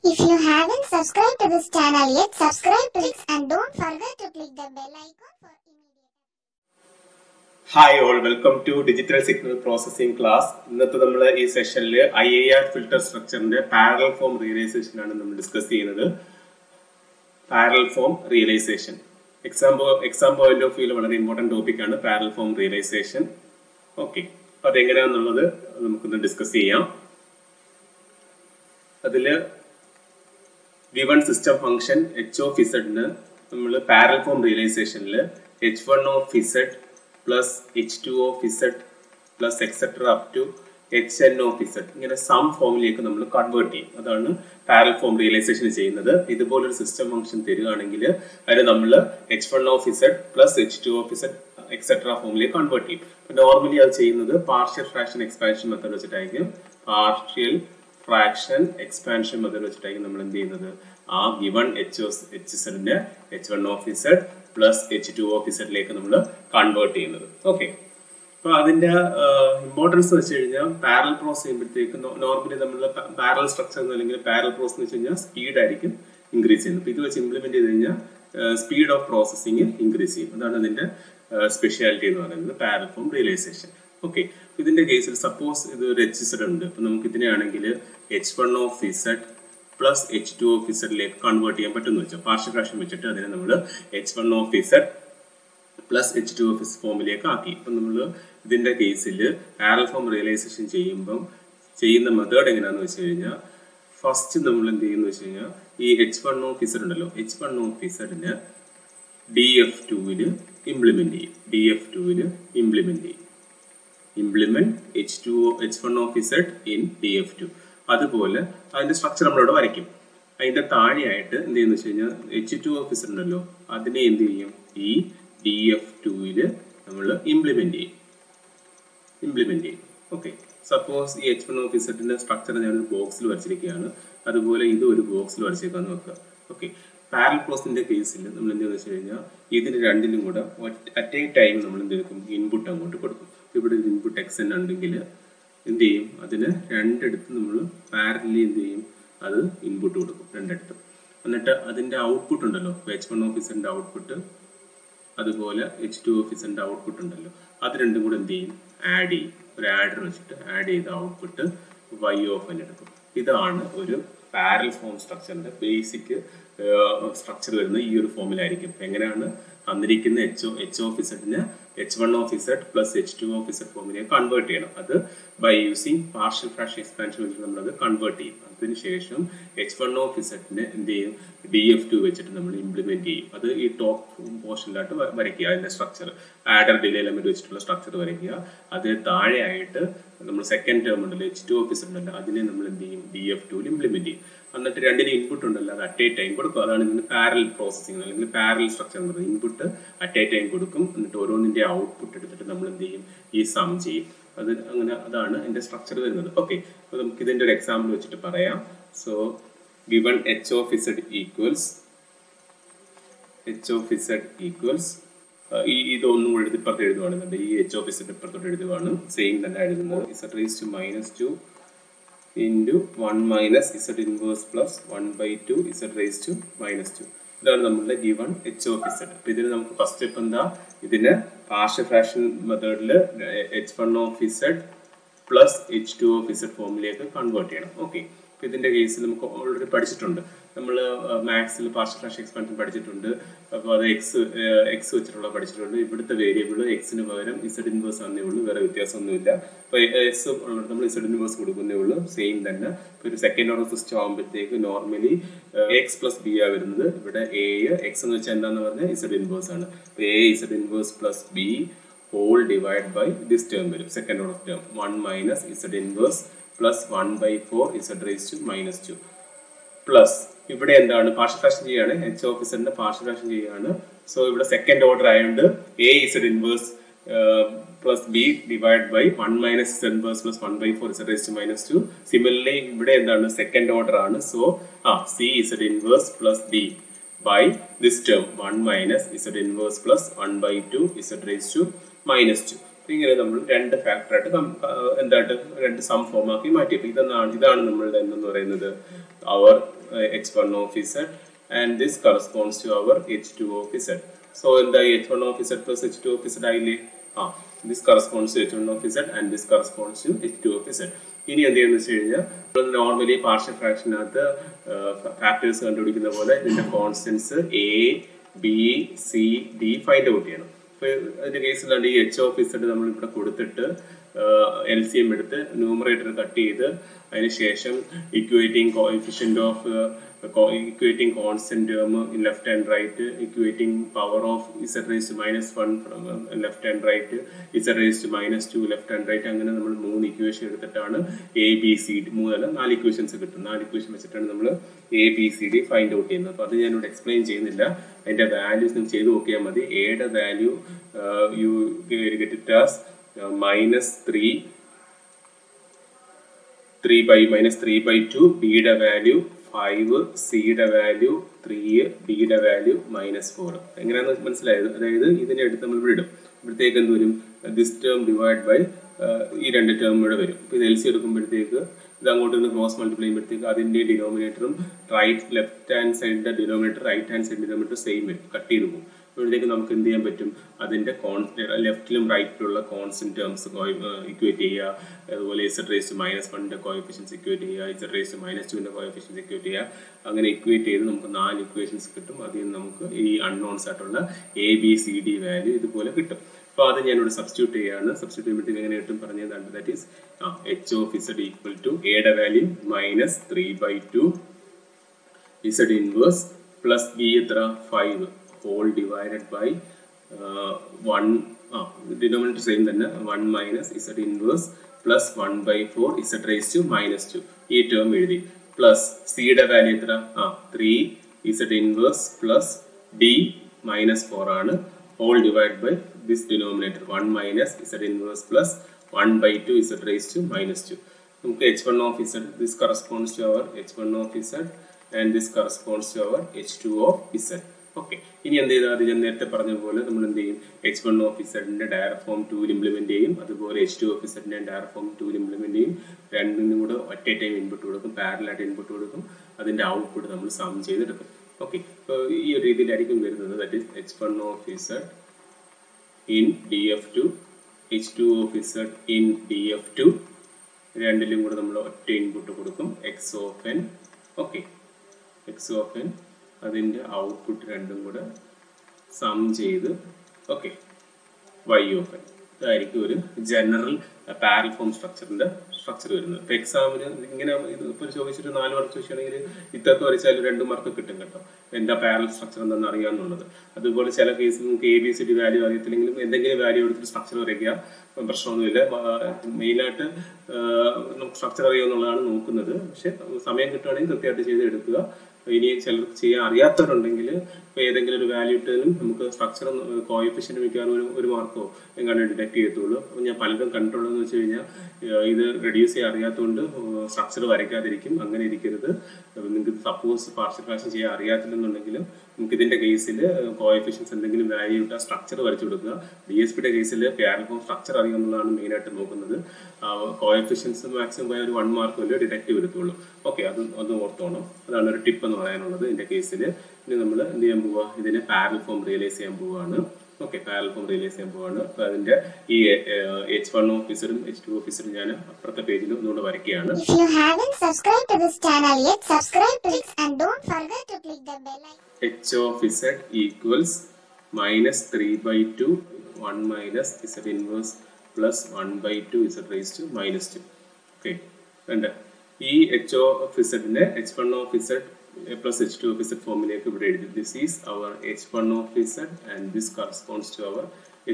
If you haven't subscribed to this channel yet, subscribe to it and don't forget to click the bell icon for immediate. Hi all, welcome to Digital Signal Processing class. ഇന്നത്തെ നമ്മൾ ഈ സെഷനിൽ IIR filter സ്ട്രക്ചറിന്റെ parallel form realization ആണ് നമ്മൾ discuss ചെയ്യുന്നത്. Parallel form realization exam point of വ്യൂവിൽ വളരെ ഇമ്പോർട്ടന്റ് ടോപ്പിക് ആണ് പാരലൽ ഫോം റിയലൈസേഷൻ. ഓക്കെ, അപ്പോൾ അതെങ്ങനെയാണെന്നുള്ളത് നമുക്കൊന്ന് ഡിസ്കസ് ചെയ്യാം. അതില് given system function h of z ന് നമ്മൾ പാരലൽ ഫോം റിയലൈസേഷനിൽ h1 of z plus h2 of z plus etc up to hn of z ഇങ്ങനെ സം ഫോമിലേക്ക് നമ്മൾ കൺവേർട്ട് ചെയ്യും. അതാണ് പാരലൽ ഫോം റിയലൈസേഷൻ ചെയ്യുന്നത്. ഇതുപോലൊരു സിസ്റ്റം ഫംഗ്ഷൻ തരികയാണെങ്കിൽ അതിന് നമ്മൾ h1 of z plus h2 of z etc ഫോമിലേക്ക് കൺവേർട്ട് ചെയ്യും. നോർമലി അത് ചെയ്യുന്നത് പാർഷ്യൽ ഫ്രാക്ഷൻ എക്സ്പാൻഷൻ മെത്തേഡ് വെച്ചിട്ടായിരിക്കും. പാർഷ്യൽ ഫ്രാക്ഷൻ എക്സ്പാൻഷൻ മെത്തേഡ് വെച്ചിട്ടായിരിക്കും നമ്മൾ എന്ത് ചെയ്യുന്നത്, ആ ഗിവൺ h0നെ h1 of z plus h2 of z ലേക്ക് നമ്മൾ കൺവേർട്ട് ചെയ്യുന്നത്. ഓക്കെ, അപ്പോൾ അതിന്റെ ഇമ്പോർട്ടൻസ് വെച്ച് കഴിഞ്ഞാൽ പാരലൽ പ്രോസസ് ചെയ്യുമ്പോഴത്തേക്ക് നോർമലി നമ്മൾ പാരലൽ സ്ട്രക്ചർ അല്ലെങ്കിൽ പാരലൽ പ്രോസസ് എന്ന് വെച്ച് കഴിഞ്ഞാൽ സ്പീഡ് ആയിരിക്കും ഇൻക്രീസ് ചെയ്യുന്നത്. അപ്പോൾ ഇത് വെച്ച് ഇംപ്ലിമെന്റ് ചെയ്ത് കഴിഞ്ഞാൽ സ്പീഡ് ഓഫ് പ്രോസസ്സിങ് ഇൻക്രീസ് ചെയ്യും. അതാണ് ഇതിന്റെ സ്പെഷ്യാലിറ്റി എന്ന് പറയുന്നത് പാരലൽ ഫോം റിയലൈസേഷൻ. ഓക്കെ, ഇതിന്റെ കേസിൽ സപ്പോസ് ഇത് ഒരു h ഉണ്ട്. അപ്പൊ നമുക്ക് ഇതിനെയാണെങ്കിൽ h1 of z plus h2 of z lake convert ചെയ്യാൻ പറ്റുമെന്ന് വെച്ചാൽ പാർഷ്യൽ ഫ്രാക്ഷൻ വെച്ചിട്ട് അതിനെ നമ്മൾ h1 of z plus h2 of z ഫോമിലേക്ക് ആക്കി. ഇപ്പം നമ്മൾ ഇതിന്റെ കേസിൽ പാരലൽ ഫോം റിയലൈസേഷൻ ചെയ്യുന്ന മെത്തേഡ് എങ്ങനെയാണെന്ന് വെച്ച് കഴിഞ്ഞാൽ ഫസ്റ്റ് നമ്മൾ എന്ത് ചെയ്യുന്ന വെച്ച് കഴിഞ്ഞാൽ ഈ h1 of z ഉണ്ടല്ലോ, h1 of z-ന് df2-ന് ഇംപ്ലിമെന്റ് ചെയ്യും. df2-ന് ഇംപ്ലിമെന്റ് ചെയ്യും. Implement h1 of z in df2. അതുപോലെ അതിന്റെ സ്ട്രക്ചർ നമ്മളിവിടെ വരയ്ക്കും. അതിന്റെ താഴെയായിട്ട് എന്ത് ചെയ്യുന്ന വെച്ച് കഴിഞ്ഞാൽ h2 of z ഉണ്ടല്ലോ, അതിനെ എന്ത് ചെയ്യും, ഈ df2-ല് നമ്മൾ ഇംപ്ലിമെന്റ് ചെയ്യും. ഓക്കെ, സപ്പോസ് ഈ h1 of z-ന്റെ സ്ട്രക്ചർ ഞാനൊരു ബോക്സിൽ വരച്ചിരിക്കുകയാണ്. അതുപോലെ ഇത് ഒരു ബോക്സിൽ വരച്ചേക്കാന്ന് വെക്കുക. ഓക്കെ, പാരലൽ പ്രോസസിന്റെ കേസിൽ നമ്മൾ എന്ത് വെച്ച് കഴിഞ്ഞാൽ ഇതിന് രണ്ടിലും കൂടെ അറ്റ് എ ടൈം നമ്മൾ എന്ത് എടുക്കും, ഇൻപുട്ട് അങ്ങോട്ട് കൊടുക്കും. ഇവിടെ ഒരു ഇൻപുട്ട് xn ഉണ്ടെങ്കിൽ എന്ത് ചെയ്യും, അതിന് രണ്ടിടത്ത് നമ്മൾ പാരലലി എന്ത് ചെയ്യും, അത് ഇൻപുട്ട് കൊടുക്കും രണ്ടിടത്തും. എന്നിട്ട് അതിന്റെ ഔട്ട്പുട്ട് ഉണ്ടല്ലോ, h1 of z-ന്റെ ഔട്ട്പുട്ട് അതുപോലെ h2 of z-ന്റെ ഔട്ട്പുട്ട് ഉണ്ടല്ലോ, അത് രണ്ടും കൂടെ എന്ത് ചെയ്യും, ആഡ് ചെയ്യും. ഒരു ആഡർ വെച്ചിട്ട് ആഡ് ചെയ്ത ഔട്ട്പുട്ട് y of n എടുക്കും. ഇതാണ് ഒരു പാരലൽ ഫോം സ്ട്രക്ചറിന്റെ ബേസിക് സ്ട്രക്ചർ വരുന്നത്. ഈ ഒരു ഫോമിലായിരിക്കും. എങ്ങനെയാണ് തന്നിരിക്കുന്ന h of z-ന് h1 of z plus h2 of z ഫോമിലേക്ക് കൺവേർട്ട് ചെയ്യണം. അത് by using partial fraction expansion വെച്ചിട്ട് നമ്മളത് കൺവേർട്ട് ചെയ്യും. അതിനുശേഷം h1 of z-ന് എന്ത് ചെയ്യും, df2 വെച്ചിട്ട് നമ്മൾ ഇംപ്ലിമെന്റ് ചെയ്യും. അത് ഈ ടോപ്പ് പോർഷനിലായിട്ട് വരയ്ക്കുക. അതിന്റെ സ്ട്രക്ചർ ആഡർ ഡിലേ എലമെന്റ് വെച്ചിട്ടുള്ള സ്ട്രക്ചർ വരയ്ക്കുക. അതിന് താഴെയായിട്ട് നമ്മൾ സെക്കൻഡ് ടേം ഉണ്ടല്ലോ, h2 of z ഉണ്ടല്ലോ, അതിനെ നമ്മൾ എന്ത് ചെയ്യും, df2-ൽ ഇംപ്ലിമെന്റ് ചെയ്യും. എന്നിട്ട് രണ്ടിന് ഇൻപുട്ട് ഉണ്ടല്ലോ, അത് അറ്റ് എ ടൈം കൊടുക്കും. അതാണ് ഇതിന് പാരലൽ പ്രോസസ്സിംഗ് അല്ലെങ്കിൽ പാരലൽ സ്ട്രക്ചർ എന്ന് പറയുന്നത്. ഇൻപുട്ട് അറ്റ് എ ടൈം കൊടുക്കും. എന്നിട്ട് ഓരോന്നിന്റെ ഔട്ട്പുട്ട് എടുത്തിട്ട് നമ്മൾ എന്ത് ചെയ്യും, ഈ സം ചെയ്യും. അതാണ് അതിന്റെ സ്ട്രക്ചർ വരുന്നത്. ഓക്കെ, അപ്പോൾ നമുക്ക് ഇതിന്റെ ഒരു എക്സാമ്പിൾ വെച്ചിട്ട് പറയാം. So given h of z equals ഇതൊന്നും കൂടെ ഇപ്പുറത്ത് എഴുതുവാണെന്നുണ്ട്. ഈ h of z ഇപ്പുറത്തോട്ട് എഴുതുവാണ്. സെയിം തന്നെ എഴുതുന്നത് z raised to -2 into 1 minus z inverse plus 1/2 z raised to -2. ഇതാണ് നമ്മളുടെ given h of z. അപ്പൊ ഇതിന് നമുക്ക് ഫസ്റ്റ് സ്റ്റെപ്പ് എന്താ, ഇതിന് പാർഷ്യൽ ഫ്രാക്ഷൻ മെത്തേഡിൽ h1 of z plus h2 of z ഫോമിലേക്ക് കൺവേർട്ട് ചെയ്യണം. ഓക്കെ, അപ്പൊ ഇതിന്റെ കേസിൽ നമുക്ക് ഓൾറെഡി പഠിച്ചിട്ടുണ്ട്. നമ്മൾ മാത്സിൽ പാർഷ്യൽ ഫ്രാക്ഷൻ എക്സ്പാൻഷൻ പഠിച്ചിട്ടുണ്ട്. അപ്പോൾ അത് എക്സ് വെച്ചിട്ടുള്ള പഠിച്ചിട്ടുണ്ട്. ഇവിടുത്തെ വേരിയബിൾ എക്സിന് പകരം z ഇൻവേഴ്സ് ആണെന്നേ ഉള്ളൂ, വേറെ വ്യത്യാസമൊന്നുമില്ല. അപ്പോൾ എക്സ് ഉള്ളത് നമ്മൾ z ഇൻവേഴ്സ് കൊടുക്കുന്നേ ഉള്ളൂ, സെയിം തന്നെ. ഇപ്പോൾ ഒരു സെക്കൻഡ് ഓർഡർ സിസ്റ്റം ആകുമ്പോഴത്തേക്ക് നോർമലി എക്സ് പ്ലസ് ബി ആ വരുന്നത്. ഇവിടെ എ എക്സ് എന്ന് വെച്ചാൽ എന്താന്ന് പറഞ്ഞാൽ z ഇൻവേഴ്സ് ആണ്. അപ്പോൾ a z inverse plus b whole divide by this term വരും, second order term 1 minus z inverse plus 1/4 z raised to -2 plus ഇവിടെ എന്താണ് പാർഷ്യൽ ഫ്രാക്ഷൻ ചെയ്യാണ്, h of z-ന്റെ പാർഷ്യൽ ഫ്രാക്ഷൻ ചെയ്യാണ്. സോ ഇവിടെ സെക്കൻഡ് ഓർഡർ ആയതുകൊണ്ട് a z inverse plus b divide by 1 minus z inverse plus 1/4 z raised to -2. Similarly ഇവിടെ എന്താണ് second order ആണ്. So c z inverse plus d by this term 1 minus z inverse plus 1/2 z raised to -2. ഇങ്ങനെ നമ്മൾ രണ്ട് ഫാക്ടറായിട്ട് എന്തായിട്ട് രണ്ട് some form ആക്കി മാറ്റി. അപ്പൊ ഇതാണ് നമ്മളുടെ എന്തെന്ന് പറയുന്നത് അവർ h1 of z and this corresponds to our h2 of z. So എന്താ h1 of z plus h2 of z ആയില്ലേ? This corresponds to h1 of z and this corresponds to h2 of z. ഇനി എന്ത് ചെയ്യുന്ന വെച്ച് കഴിഞ്ഞാൽ normally partial ഫ്രാക്ഷനകത്ത് factors കണ്ടുപിടിക്കുന്ന പോലെ ഇതിന്റെ constants A B C D find out ചെയ്യണം. അതിന്റെ കേസിലാണ് ഈ h of z നമ്മൾ ഇവിടെ കൊടുത്തിട്ട് LCM എടുത്ത് ന്യൂമറേറ്റർ കട്ട് ചെയ്ത് അതിനുശേഷം equating coefficient of equating constant term in left and right, equating power of z raised to -1 from left and right, z raised to -2 left and right. അങ്ങനെ നമ്മൾ 3 equation എടുത്തിട്ടാണ് A B C D 4 equations കിട്ടും. 4 equation വെച്ചിട്ടാണ് നമ്മൾ A B C D find out ചെയ്യുന്നത്. അപ്പോൾ അത് ഞാനിവിടെ എക്സ്പ്ലെയിൻ ചെയ്യുന്നില്ല. അതിന്റെ വാല്യൂസ് നിങ്ങൾ ചെയ്ത് നോക്കിയാൽ മതി. എയുടെ value you get it as -3/2, ബിയുടെ വാല്യൂ 5, സിയുടെ വാല്യൂ 3, ഡിയുടെ വാല്യൂ -4. എങ്ങനെയാണെന്ന് മനസ്സിലായത്? അതായത് ഇതിനെ എടുത്ത് നമ്മൾ ഇവിടെ ഇടും. ഇവിടത്തേക്ക് എന്ത് വരും? ദിസ് ടേം ഡിവൈഡ് ബൈ ഈ രണ്ട് ടേം ഇവിടെ വരും. അപ്പോൾ ഇത് LC എടുക്കുമ്പോഴത്തേക്ക് ഇത് അങ്ങോട്ട് നിന്ന് ക്രോസ് മൾട്ടിപ്ലൈ ചെയ്യുമ്പോഴത്തേക്ക് അതിന്റെ ഡിനോമിനേറ്ററും ലെഫ്റ്റ് ഹാൻഡ് സൈഡിന്റെ denominator right hand side denominator same വരും, കട്ട് ചെയ്ത് പോകും. അപ്പോഴത്തേക്ക് നമുക്ക് എന്ത് ചെയ്യാൻ പറ്റും? അതിന്റെ ലെഫ്റ്റിലും റൈറ്റിലുള്ള കോൺസ്റ്റന്റ് ടേംസ് ഇക്വേറ്റ് ചെയ്യുക. അതുപോലെ z raised to -1 coefficients equate ചെയ്യുക, z raised to -2 coefficients equate ചെയ്യുക. അങ്ങനെ ഇക്വേറ്റ് ചെയ്ത് നമുക്ക് 4 ഇക്വേഷൻസ് കിട്ടും. അതിൽ നമുക്ക് ഈ അൺനോൺസ് ആയിട്ടുള്ള A B C D value ഇതുപോലെ കിട്ടും. അപ്പോൾ അത് ഞാനിവിടെ സബ്സ്റ്റിറ്റ്യൂട്ട് ചെയ്യാണ്. സബ്സ്റ്റിറ്റ്യൂട്ട് ചെയ്യുമ്പോഴത്തേക്ക് എങ്ങനെ കിട്ടും പറഞ്ഞതാണ്. That is h of z equal to എയുടെ value -3/2 z inverse plus b എത്ര 5 whole divided by 1, denominator same തന്നെ 1 minus z inverse plus 1/4 z raised to -2 ഈ ടേം എഴുതി. പ്ലസ് സിയുടെ വാല്യൂ എത്ര 3 z inverse plus d -4 ആണ്. whole divided by this denominator 1 minus z inverse plus 1/2 z raised to -2. നമുക്ക് h1 of z, this corresponds to our h1 of z and this corresponds to our h2 of z. Okay, ഇനി എന്ത് ചെയ്താൽ ഞാൻ നേരത്തെ പറഞ്ഞ പോലെ നമ്മൾ എന്ത് ചെയ്യും? h1 of z direct form 2 implement ചെയ്യും. അതുപോലെ h2 of z direct form 2 implement ചെയ്യും. രണ്ടിനും കൂടെ ഒറ്റ ടൈം ഇൻപുട്ട് കൊടുക്കും, പാരലായിട്ട് ഇൻപുട്ട് കൊടുക്കും. അതിന്റെ ഔട്ട്പുട്ട് നമ്മൾ സം ചെയ്തെടുക്കും. ഓക്കെ, അപ്പോൾ ഈ ഒരു രീതിയിലായിരിക്കും വരുന്നത്. That is h1 of z in df2, h2 of z in df2. രണ്ടിലും കൂടെ നമ്മൾ ഒറ്റ ഇൻപുട്ട് കൊടുക്കും, x of n. Okay, x of n അതിന്റെ ഔട്ട്പുട്ട് രണ്ടും കൂടെ സം ചെയ്ത് ഓക്കെ y of n. ഇതായിരിക്കും ഒരു ജനറൽ പാരലൽ ഫോം സ്ട്രക്ചറിന്റെ സ്ട്രക്ചർ വരുന്നത്. ഇപ്പൊ എക്സാമിന് ഇങ്ങനെ ഇപ്പൊ ചോദിച്ചിട്ട് 4 മാർക്ക് ചോദിച്ചാണെങ്കിൽ ഇതൊക്കെ വരച്ചാൽ 2 മാർക്ക് കിട്ടും കേട്ടോ, എന്താ പാരലൽ സ്ട്രക്ചർ എന്താണെന്ന് അറിയാന്നുള്ളത്. അതുപോലെ ചില കേസിൽ നമുക്ക് ABCD വാല്യൂ അറിയത്തില്ലെങ്കിലും എന്തെങ്കിലും വാല്യൂ എടുത്തിട്ട് സ്ട്രക്ചർ വരയ്ക്കുക, പ്രശ്നമൊന്നുമില്ല. മെയിനായിട്ട് നമുക്ക് സ്ട്രക്ചർ അറിയാമെന്നുള്ളതാണ് നോക്കുന്നത്. പക്ഷെ സമയം കിട്ടുകയാണെങ്കിൽ കൃത്യമായിട്ട് ചെയ്ത് എടുക്കുക. ഇനി ചിലർക്ക് ചെയ്യാൻ അറിയാത്തവരുണ്ടെങ്കിൽ ഇപ്പോൾ ഏതെങ്കിലും ഒരു വാല്യൂ ഇട്ടാലും നമുക്ക് സ്ട്രക്ചർ കോഎഫിഷ്യന്റ് മിക്കവാറും ഒരു മാർക്കോ എങ്ങാണ്ട് ഡിറ്റക്ട് ചെയ്യത്തുള്ളൂ. അപ്പോൾ ഞാൻ പലരും കണ്ടിട്ടുള്ളതെന്ന് വെച്ച് കഴിഞ്ഞാൽ ഇത് റെഡ്യൂസ് ചെയ്യാൻ അറിയാത്തതുകൊണ്ട് സ്ട്രക്ചർ വരയ്ക്കാതിരിക്കും. അങ്ങനെ ഇരിക്കരുത്. നിങ്ങൾക്ക് സപ്പോസ് പാർഷ്യൽ ഫ്രാക്ഷൻ ചെയ്യാൻ അറിയാത്തില്ലെന്നുണ്ടെങ്കിലും നമുക്ക് ഇതിന്റെ കേസിൽ കോഎഫിഷ്യൻസ് എന്തെങ്കിലും വാല്യൂ ഇട്ടാൽ സ്ട്രക്ചർ വരച്ചു കൊടുക്കുക. DSPയുടെ കേസിൽ പാരലൽ ഫോം സ്ട്രക്ചർ അറിയാമെന്നുള്ളതാണ് മെയിനായിട്ട് നോക്കുന്നത്. കോഎഫിഷ്യൻസ് മാക്സിമം പോയ ഒരു 1 മാർക്ക് വരെ ഡിറ്റക്ട് വരുത്തുള്ളൂ. ഓക്കെ, അത് ഓർത്തോണം. അതാണ് ഒരു ടിപ്പ് എന്ന് പറയാനുള്ളത് ഇതിന്റെ കേസിൽ. ഇനി നമ്മൾ എന്ത് ചെയ്യാൻ പോവുക? ഇതിനെ പാരലൽ ഫോം റിയലൈസ് ചെയ്യാൻ പോവുകയാണ്. ഓക്കെ, പാരലൽ ഫോം റിയലൈസ് ചെയ്യാൻ പോവാണ്. അപ്പോൾ അതിന്റെ ഈ h1 of z ഉം h2 of z ഞാൻ അപ്പുറത്തെ പേജിൽ ഒന്നുകൂടെ വരയ്ക്കുകയാണ്. If you haven't subscribed to this channel yet, subscribe please and don't forget to click the bell icon. h of z equals -3/2 1 minus z inverse plus 1/2 z raised to -2. Okay, വേണ്ട ഈ h of z നെ h1 of z plus h2 of z ഫോമിലേക്ക് ഇവിടെ എഴുതി. This is our h1 of z and this corresponds to our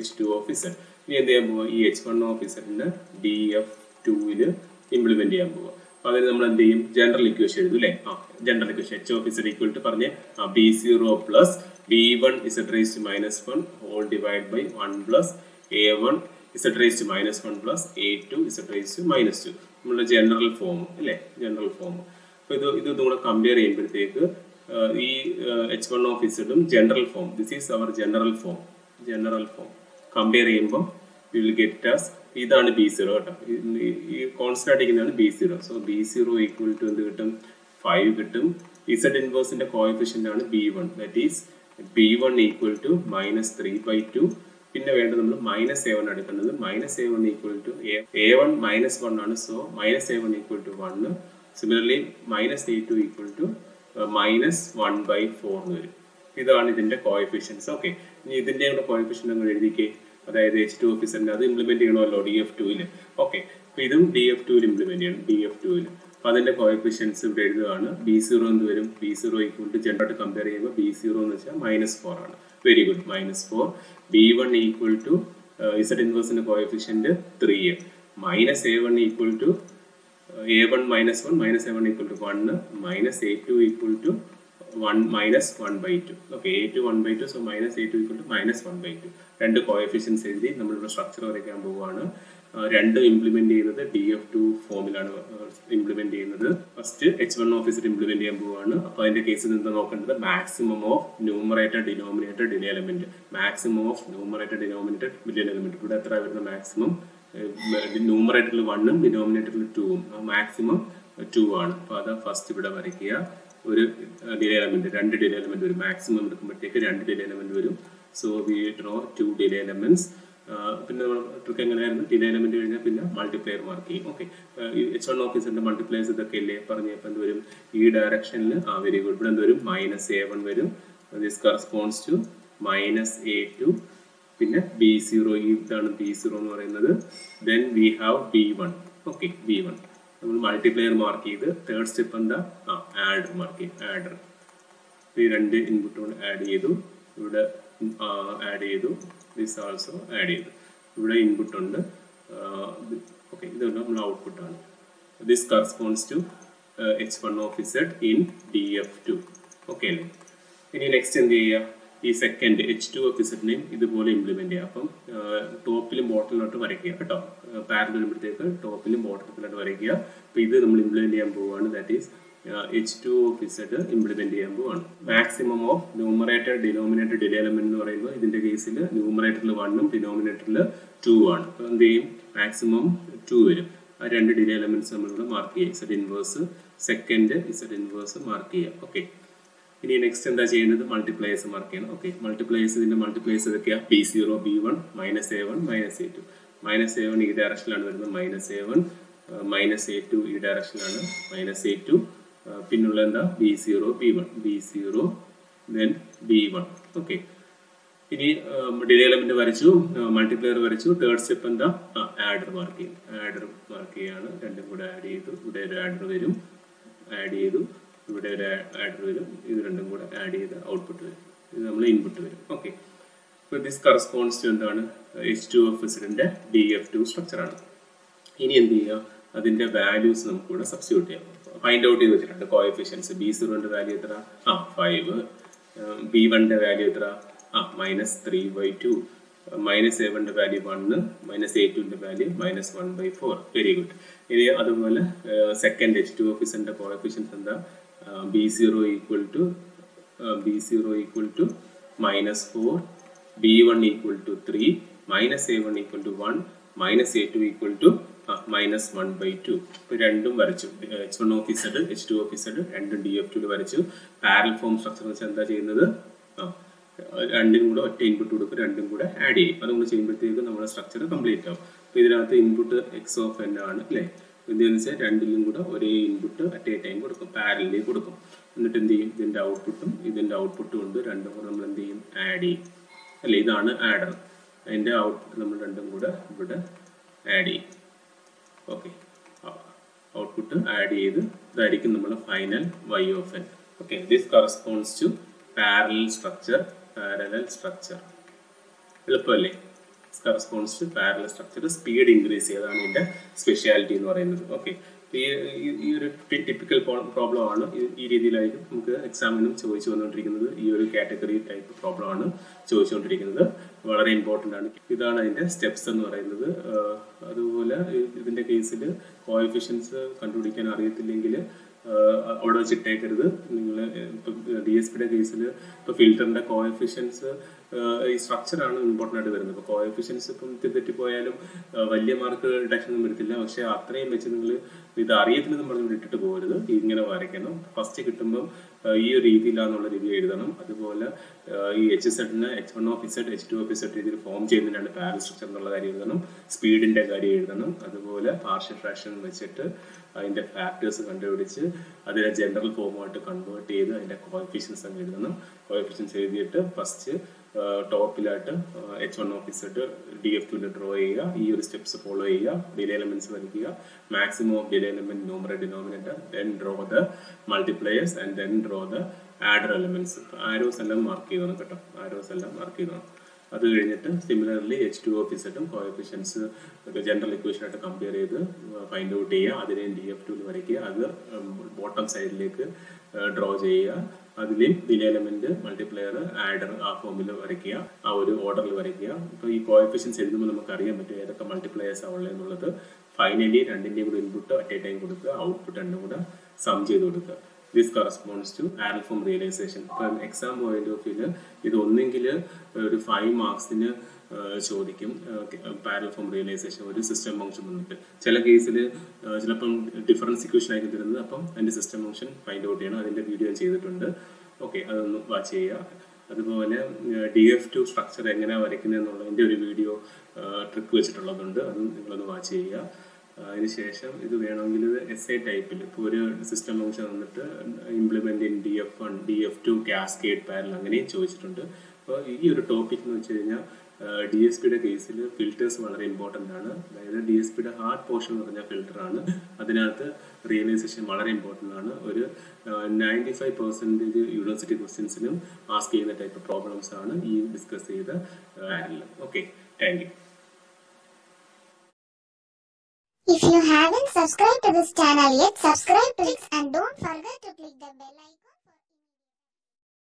h2 of z. ഇനി എന്ത് ചെയ്യാൻ പോവുക? ഈ h1 of z നെ df2ൽ ഇംപ്ലിമെന്റ് ചെയ്യാൻ പോവുക. അപ്പോൾ അതിന് നമ്മൾ എന്ത് ചെയ്യും? ജനറൽ ഇക്വേഷൻ എഴുതും അല്ലേ? General equation h of z equal to പറഞ്ഞ് b0 plus b1 z raised to -1 whole divided by 1 plus a1 z raised to -1 plus a2 z raised to -2. നമ്മളുടെ ജനറൽ ഫോം അല്ലേ? General form. അപ്പോൾ ഇതും കൂടെ compare ചെയ്യുമ്പോഴത്തേക്ക് ഈ h1 of z ഉം general form, this is our general form compare ചെയ്യുമ്പോൾ we will get as ഇതാണ് B0 കേട്ടോ. ഈ കോൺസ്റ്റന്റ് ആയിട്ടിരിക്കുന്നതാണ് B0. So B0 equal to എന്ത് കിട്ടും? 5 കിട്ടും. Z ഇൻവേഴ്സിന്റെ കോഎഫിഷ്യന്റ് ആണ് B1. That is B1 equal to -3/2. പിന്നെ വേണ്ടത് നമ്മൾ -A1 എടുക്കേണ്ടത്. -A1 ഈക്വൽ ടു A1 -1 ആണ്. So -A1 equal to 1. Similarly -A2 equal to -1/4 വരും. ഇതാണ് ഇതിന്റെ കോഎഫിഷ്യൻസ്. ഓക്കെ, ഇനി ഇതിന്റെ കൂടെ കോഎഫിഷ്യന്റ് അങ്ങ് എഴുതിക്കേ. അതായത് H2 അത് ഇംപ്ലിമെന്റ് ചെയ്യണമല്ലോ DF2 ഓക്കെ, അപ്പൊ ഇതും DF2 ഇംപ്ലിമെന്റ് ചെയ്യണം. DF2 അപ്പൊ അതിന്റെ കോഎഫിഷ്യൻസ് ഇവിടെ എഴുതുകയാണ്. B0 എന്ത് വരും? B0 equal to generate compare ചെയ്യുമ്പോൾ B0 എന്ന് വെച്ചാൽ -4 ആണ്. Very good, -4. B1 equal to Z ഇൻവേഴ്സിന്റെ coefficient 3. -A1 equal to A1 -1 -A1 equal to 1. -A2 equal to 1 -1/2. Okay, A2 1/2. So -A2 equal to -1/2. രണ്ട് കോഎഫിഷ്യൻസ് എഴുതി നമ്മളിവിടെ സ്ട്രക്ചർ വരയ്ക്കാൻ പോവുകയാണ്. രണ്ട് ഇംപ്ലിമെന്റ് ചെയ്യുന്നത് DF2 ഫോമിലാണ് ഇംപ്ലിമെന്റ് ചെയ്യുന്നത്. ഫസ്റ്റ് H1 ഇംപ്ലിമെന്റ് ചെയ്യാൻ പോവുകയാണ്. അപ്പൊ അതിന്റെ കേസിൽ നിന്ന് നോക്കേണ്ടത് maximum of numerator denominator delay element. Maximum of numerator denominator delay element. ഇവിടെ എത്ര വരുന്ന മാക്സിമം? ന്യൂമറേറ്ററിൽ 1ഉം ഡിനോമിനേറ്ററിൽ 2ഉം. മാക്സിമം 2 ആണ്. അപ്പൊ അത് ഫസ്റ്റ് ഇവിടെ വരയ്ക്കുക. ഒരു ഡിലേ എലമെന്റ്, രണ്ട് ഡിലേ എലമെന്റ് വരും. മാക്സിമം എടുക്കുമ്പോഴത്തേക്ക് രണ്ട് ഡിലേ എലമെന്റ് വരും. So we draw 2 delay elements. പിന്നെ നമ്മൾ ട്രിക്ക് എങ്ങനെയായിരുന്നു? ഡിലേ എലമെന്റ് കഴിഞ്ഞാൽ പിന്നെ മൾട്ടിപ്ലയർ മാർക്ക് ചെയ്യും. ഓക്കെ, H1 മൾട്ടിപ്ലയേഴ്സ് ഇതൊക്കെ അല്ലേ പറഞ്ഞപ്പോൾ എന്ത് വരും? ഈ ഡയറക്ഷനിൽ വെരി ഗുഡ്. ഇവിടെ എന്ത് വരും? -A1 വരും. This corresponds to -A2. പിന്നെ B0, ഇതാണ് B0 എന്ന് പറയുന്നത്. Then we have B1. Okay, B1 നമ്മൾ മൾട്ടിപ്ലയർ മാർക്ക് ചെയ്ത് തേർഡ് സ്റ്റെപ്പ് എന്താ? ആഡർ മാർക്ക് ചെയ്യും. ആഡർ ഈ രണ്ട് ഇൻപുട്ട് കൊണ്ട് ആഡ് ചെയ്തു. ഇവിടെ ആഡ് ചെയ്തു. ദിസ് ആൾസോ ആഡ് ചെയ്തു. ഇവിടെ ഇൻപുട്ട് ഉണ്ട്. ഓക്കെ, ഇതെല്ലാം നമ്മൾ ഔട്ട്പുട്ട് ആണ്. This corresponds to H1 in DF2. Okay അല്ലേ? ഇനി നെക്സ്റ്റ് എന്ത് ചെയ്യുക? ഈ സെക്കൻഡ് H2 ഇതുപോലെ ഇംപ്ലിമെന്റ് ചെയ്യുക. അപ്പം ടോപ്പിലും ബോട്ടലിലോട്ട് വരയ്ക്കുക കേട്ടോ. പാരലൽ വരുമ്പോഴത്തേക്ക് ടോപ്പിലും ബോട്ടത്തിലോട്ട് വരയ്ക്കുക. അപ്പൊ ഇത് നമ്മൾ ഇംപ്ലിമെന്റ് ചെയ്യാൻ പോവുകയാണ്. ദാറ്റ് ഈസ് H2 ഇംപ്ലിമെന്റ് ചെയ്യാൻ പോവാണ്. Maximum of numerator denominator delay element എന്ന് പറയുമ്പോൾ ഇതിന്റെ കേസിൽ ന്യൂമറേറ്ററിൽ 1ഉം ഡിനോമിനേറ്ററിൽ 2 ആണ്. അപ്പൊ എന്ത് ചെയ്യും? മാക്സിമം 2 വരും. ആ രണ്ട് ഡിലേ എലമെന്റ്സ് നമ്മളിവിടെ മാർക്ക് ചെയ്യുക. Z inverse second Z inverse mark ചെയ്യുക. ഓക്കെ, ഇനി നെക്സ്റ്റ് എന്താ ചെയ്യുന്നത്? മൾട്ടിപ്ലയേഴ്സ് മാർക്ക് ചെയ്യണം. ഓക്കെ, മൾട്ടിപ്ലയേഴ്സ്, ഇതിന്റെ multipliers ഇതൊക്കെയാ. B0 B1 -A1 -A2. -A1 ഈ ഡയറക്ഷനിലാണ് വരുന്നത്. -A1 -A2 ഈ ഡയറക്ഷനിലാണ്. -A2 പിന്നുള്ള എന്താ? B0 B1 B0 then B1. Okay, ഇനി ഡിലേ എലമെന്റ് വരച്ചു, മൾട്ടിപ്ലയർ വരച്ചു. തേർഡ് സ്റ്റെപ്പ് എന്താ? ആഡർ മാർക്ക് ചെയ്യും. ആഡർ മാർക്ക് ചെയ്യാണ്. രണ്ടും കൂടെ ആഡ് ചെയ്തു. ഇവിടെ ഒരു ആഡർ വരും. ആഡ് ചെയ്തു. ഇവിടെ ഒരു ആഡർ വരും. ഇത് രണ്ടും കൂടെ ആഡ് ചെയ്ത് ഔട്ട്പുട്ട് വരും. ഇത് നമ്മൾ ഇൻപുട്ട് വരും. ഓക്കെ, അപ്പോൾ ദിസ് കറസ്പോണ്ട്സ് ടു എന്താണ്? H2 DF2 സ്ട്രക്ചർ ആണ്. ഇനി എന്ത് ചെയ്യുക? അതിന്റെ വാല്യൂസ് നമുക്ക് ഇവിടെ സബ്സ്റ്റിറ്റ്യൂട്ട് ചെയ്യാം. ഫൈൻഡ് ഔട്ട് ചെയ്ത് വെച്ചിട്ടുണ്ട് കോഎഫിഷ്യൻസ്. B0 വാല്യൂ എത്ര? 5. B1 വാല്യൂ എത്ര? -3/2. -A1 value 1. -A2 value -1/4. Very good. ഇനി അതുപോലെ സെക്കൻഡ് H2 കോഎഫിഷ്യൻസ് എന്താ? B0 equal to -4. B1 equal to 3. -A1 equal to 1. -A2 equal to -1/2. ഇപ്പൊ രണ്ടും വരച്ചു. H1 H2 രണ്ടും DF2 വരച്ചു. പാരലൽ ഫോം സ്ട്രക്ചർ വെച്ചാൽ എന്താ ചെയ്യുന്നത്? രണ്ടും കൂടെ ഒറ്റ ഇൻപുട്ട് കൊടുക്കും. രണ്ടും കൂടെ ആഡ് ചെയ്യും. അതും കൂടെ ചെയ്യുമ്പോഴത്തേക്ക് നമ്മുടെ സ്ട്രക്ചർ കംപ്ലീറ്റ് ആവും. അപ്പൊ ഇതിനകത്ത് ഇൻപുട്ട് X(n) ആണ് അല്ലേ? എന്താണെന്ന് വെച്ചാൽ രണ്ടിലും കൂടെ ഒരേ ഇൻപുട്ട് അറ്റ് എ ടൈം കൊടുക്കും. പാരലലി കൊടുക്കും. എന്നിട്ട് എന്ത് ചെയ്യും? ഇതിന്റെ ഔട്ട്പുട്ടും ഉണ്ട്. രണ്ടും കൂടെ നമ്മൾ എന്ത് ചെയ്യും? ആഡ് ചെയ്യും അല്ലേ? ഇതാണ് ആഡർ. അതിന്റെ ഔട്ട്പുട്ട് നമ്മൾ രണ്ടും കൂടെ ഇവിടെ ആഡ് ചെയ്യും. ഓക്കെ, ഔട്ട്പുട്ട് ആഡ് ചെയ്ത് ഇതായിരിക്കും നമ്മുടെ final Y(n). Okay, this corresponds to parallel structure. എളുപ്പമല്ലേ? Corresponds to parallel structure. Speed increase ചെയ്താണ് ഇതിന്റെ സ്പെഷ്യാലിറ്റി എന്ന് പറയുന്നത്. ഓക്കെ, ഈ ഒരു ടിപ്പിക്കൽ പ്രോബ്ലം ആണ്. ഈ രീതിയിലായിരിക്കും നമുക്ക് എക്സാമിനും ചോദിച്ചു വന്നുകൊണ്ടിരിക്കുന്നത്. ഈ ഒരു കാറ്റഗറി ടൈപ്പ് പ്രോബ്ലം ആണ് ചോദിച്ചുകൊണ്ടിരിക്കുന്നത്. വളരെ ഇമ്പോർട്ടൻ്റ് ആണ്. ഇതാണ് അതിന്റെ സ്റ്റെപ്സ് എന്ന് പറയുന്നത്. അതുപോലെ ഇതിന്റെ കേസിൽ കോഎഫിഷ്യൻസ് കണ്ടുപിടിക്കാൻ അറിയത്തില്ലെങ്കിൽ അവിടെ വെച്ചിട്ടേക്കരുത്. നിങ്ങൾ DSPയുടെ കേസിൽ ഇപ്പോൾ ഫിൽറ്ററിന്റെ കോഎഫിഷ്യൻസ് ഈ സ്ട്രക്ചറാണ് ഇമ്പോർട്ടൻ്റ് ആയിട്ട് വരുന്നത്. ഇപ്പോൾ കോഎഫിഷ്യൻസ് ഇപ്പം തെറ്റിപ്പോയാലും വലിയ മാർക്ക് ഡിഡക്ഷൻ ഒന്നും വരത്തില്ല. പക്ഷെ അത്രയും വെച്ച് നിങ്ങൾ ഇത് അറിയത്തില്ലെന്ന് പറഞ്ഞ് ഇട്ടിട്ട് പോകരുത്. ഇങ്ങനെ വരയ്ക്കണം. ഫസ്റ്റ് കിട്ടുമ്പം ഈ ഒരു രീതിയിലാണെന്നുള്ള രീതി എഴുതണം. അതുപോലെ ഈ HZ-ന് H1 H2 രീതിയിൽ ഫോം ചെയ്യുന്നതിനാണ് പാരലൽ സ്ട്രക്ചർ എന്നുള്ള കാര്യം എഴുതണം. സ്പീഡിന്റെ കാര്യം എഴുതണം. അതുപോലെ പാർഷ്യൽ ഫ്രാക്ഷൻ വെച്ചിട്ട് അതിന്റെ ഫാക്ടേഴ്സ് കണ്ടുപിടിച്ച് അതിനെ ജനറൽ ഫോമായിട്ട് കൺവേർട്ട് ചെയ്ത് അതിന്റെ കോഎഫിഷ്യൻസ് അങ്ങ് എഴുതണം. കോഎഫിഷ്യൻസ് എഴുതിയിട്ട് ഫസ്റ്റ് ടോപ്പിലായിട്ട് H1 DF2 ഡ്രോ ചെയ്യുക. ഈ ഒരു സ്റ്റെപ്സ് ഫോളോ ചെയ്യുക. ഡിലേ എലമെന്റ്സ് വരയ്ക്കുക. Maximum of delay element numerator denominator, then draw the multipliers and then draw the adder elements. Arrows എല്ലാം മാർക്ക് ചെയ്യണം കേട്ടോ. ആരോസ് എല്ലാം മാർക്ക് ചെയ്യണം. അത് കഴിഞ്ഞിട്ട് similarly H2 coefficients general equation ആയിട്ട് കമ്പയർ ചെയ്ത് ഫൈൻഡ് ഔട്ട് ചെയ്യുക. അതിനെ DF2 വരയ്ക്കുക. അത് ബോട്ടം സൈഡിലേക്ക് ഡ്രോ ചെയ്യുക. അതിലെയും ഡിലേ എലമെന്റ്, മൾട്ടിപ്ലെയർ, ആഡർ ആ ഫോമിൽ വരയ്ക്കുക. ആ ഒരു ഓർഡറിൽ വരയ്ക്കുക. ഇപ്പോൾ ഈ കോഎഫിഷ്യൻസ് എഴുതുമ്പോൾ നമുക്ക് അറിയാൻ പറ്റും ഏതൊക്കെ മൾട്ടിപ്ലെയേഴ്സ് ആണ് ഉള്ളതെന്നുള്ളത്. ഫൈനലി രണ്ടിന്റെയും കൂടെ ഇൻപുട്ട് അറ്റ് എ ടൈം കൊടുക്കുക. ഔട്ട്പുട്ട് രണ്ടും കൂടെ സം ചെയ്ത് കൊടുക്കുക. This corresponds to parallel form realization. ഇപ്പം എക്സാം പോയിന്റ് ഓഫ് വ്യൂല് ഇത് ഒന്നെങ്കിൽ ഒരു 5 മാർക്സിന് ചോദിക്കും. പാരലൽ ഫോം റിയലൈസേഷൻ ഒരു സിസ്റ്റം ഫംഗ്ഷൻ വന്നിട്ട് ചില കേസിൽ ചിലപ്പം ഡിഫറൻസ് ഇക്വേഷൻ ആയിരിക്കും തരുന്നത്. അപ്പം അതിന്റെ സിസ്റ്റം ഫംഗ്ഷൻ ഫൈൻഡ് ഔട്ട് ചെയ്യണം. അതിന്റെ വീഡിയോ ചെയ്തിട്ടുണ്ട്. ഓക്കെ, അതൊന്ന് വാച്ച് ചെയ്യുക. അതുപോലെ DF2 സ്ട്രക്ചർ എങ്ങനെയാണ് വരയ്ക്കുന്നത് എന്നുള്ളതിന്റെ ഒരു വീഡിയോ ട്രിക്ക് വെച്ചിട്ടുള്ളതുണ്ട്. അതും നിങ്ങളൊന്ന് വാച്ച് ചെയ്യുക. അതിനുശേഷം ഇത് വേണമെങ്കിൽ SI ടൈപ്പിൽ ഇപ്പോൾ ഒരു സിസ്റ്റം ഫംഗ്ഷൻ വന്നിട്ട് implement in DF1 DF2 cascade parallel അങ്ങനെയും ചോദിച്ചിട്ടുണ്ട്. അപ്പോൾ ഈ ഒരു ടോപ്പിക് എന്ന് വെച്ച് കഴിഞ്ഞാൽ DSPയുടെ കേസിൽ ഫിൽറ്റേഴ്സ് വളരെ ഇമ്പോർട്ടൻ്റ് ആണ്. അതായത് DSPയുടെ ഹാർഡ് പോർഷൻ എന്ന് പറഞ്ഞാൽ ഫിൽറ്ററാണ്. അതിനകത്ത് റിയലൈസേഷൻ വളരെ ഇമ്പോർട്ടൻ്റ് ആണ്. ഒരു 95% യൂണിവേഴ്സിറ്റി ക്വസ്റ്റ്യൻസിനും ആസ്ക് ചെയ്യുന്ന ടൈപ്പ് പ്രോബ്ലംസ് ആണ് ഈ ഡിസ്കസ് ചെയ്ത parallel. Okay, thank you. If you haven't subscribed to this channel yet, subscribe to it